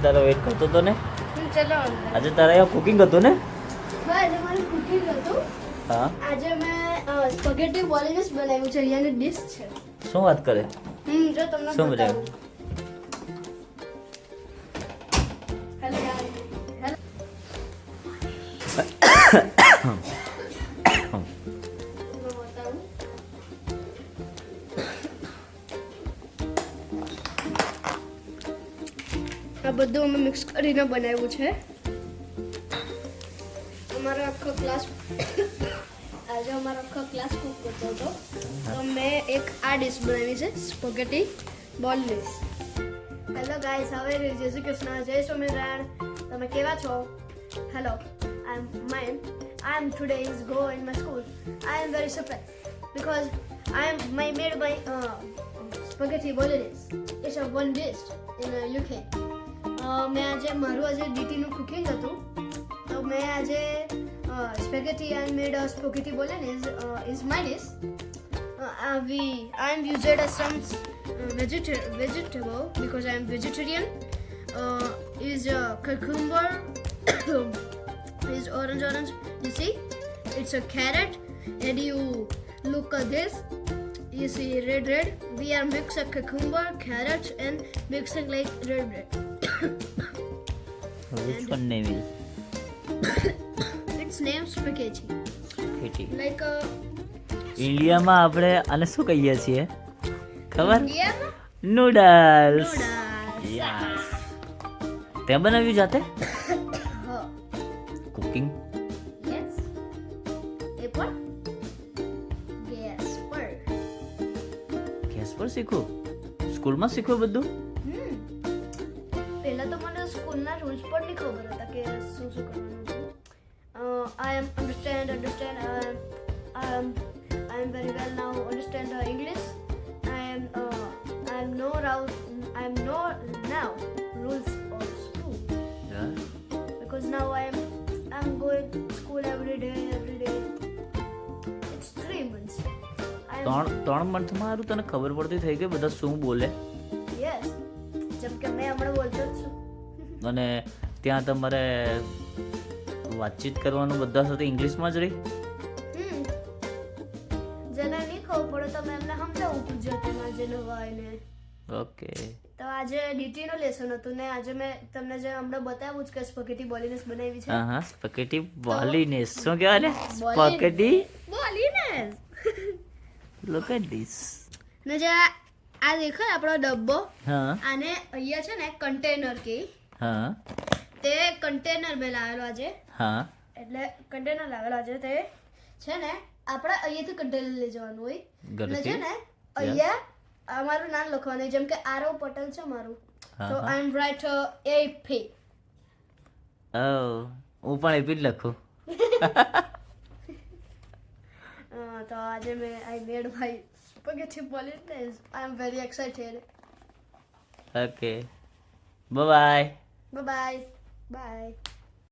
તારો વેઇટ કરતો હતો ને. ચલો આજે તારે અહીંયા કુકિંગ હતું ને? આજે મારું કુકિંગ હતું. હા. આજે મેં સ્પેગેટી બોલિનેસ બનાવ્યું છે. અહીંયાની ડિશ છે. શું વાત કરે? જો તમને શું બતાવું. બનાવ્યું? Hello guys. હેલો. આ બધું અમે મિક્સ કરીને બનાવ્યું છે. અમારો આખો ક્લાસ આજે અમારો આખો ક્લાસ કુક કરતો હતો તો મેં એક આ ડિશ બનાવી છે સ્પેગેટી બોલિનેસ. હેલો ગાઈસ, હવે જય શ્રી કૃષ્ણ, જય સ્વામિનારાયણ. તમે કેવા છો? Hello, I am today is go in my school. I am very surprise because I made my spaghetti bolognese. It's a one dish in UK. મેં આજે મારું આજે ડીટીનું કુકિંગ હતું તો મેં આજે spaghetti I made a spaghetti bolognese is my dish. I am used some vegetable because I am vegetarian. Is cucumber is orange. You see, it's a carrot, and you look at this. You see red. We are mixing cucumber, carrots, and mixing like red. Which one name is? Its name spaghetti. Spaghetti. Like ઇન્ડિયામાં આપણે આને શું કહીએ છીએ ખબર? Indian noodles. noodles. Yes. તે બનાવ્યું જાતે? Oh, cooking? yes. Apple. Yes. Per. Gas પર શીખવું? સ્કૂલમાં શીખવું બધું? પહેલા તો મને સ્કૂલના રૂલ્સ પણ નહીં ખબર હતા કે શું કરવાનું છે. I am very well now understand English. I am know now rules of school because now I'm going to school every day. It's 3 months. ત્રણ મંથમાં હારું તને ખબર પડતી થઈ ગઈ બધા શું બોલે? Yes. જેમ કે મેં હમણાં બોલતો જ છું. અને ત્યાં તમારે વાતચીત કરવાનું બધા સાથે ઇંગ્લિશમાં જ રહી? જેને નહીં ખબર પડે તો મેં એમને સમજાવું ગુજરાતીમાં જે નવા આવીને. ઓકે. તો આજે ડીટીનું લેસન હતું ને આજે મેં તમને જે હમણાં બતાવ્યું જ કે સ્પેગેટી બોલિનેસ બનાવી છે. હા સ્પેગેટી બોલિનેસ. શું કહેવાય ને? Spaghetti bolognese. Look at this. ને જે આ દેખાય આપણો ડબ્બો, હા આને અહીંયા છે ને કન્ટેનર કે હા તે કન્ટેનર મેં લાવેલો આજે. હા એટલે કન્ટેનર લાવેલો આજે તે છે ને આપણે અહીંયાથી કન્ટેનર લઈ જવાનું હોય ને છે ને અહીંયા અમારું નામ લખવાનું જેમ કે આરવ પટેલ છે મારું તો આઈ એમ રાઇટ AP. હું પણ એપી જ લખું. તો આજે મેં I made my spaghetti bolognese. I am very excited. Okay bye. By.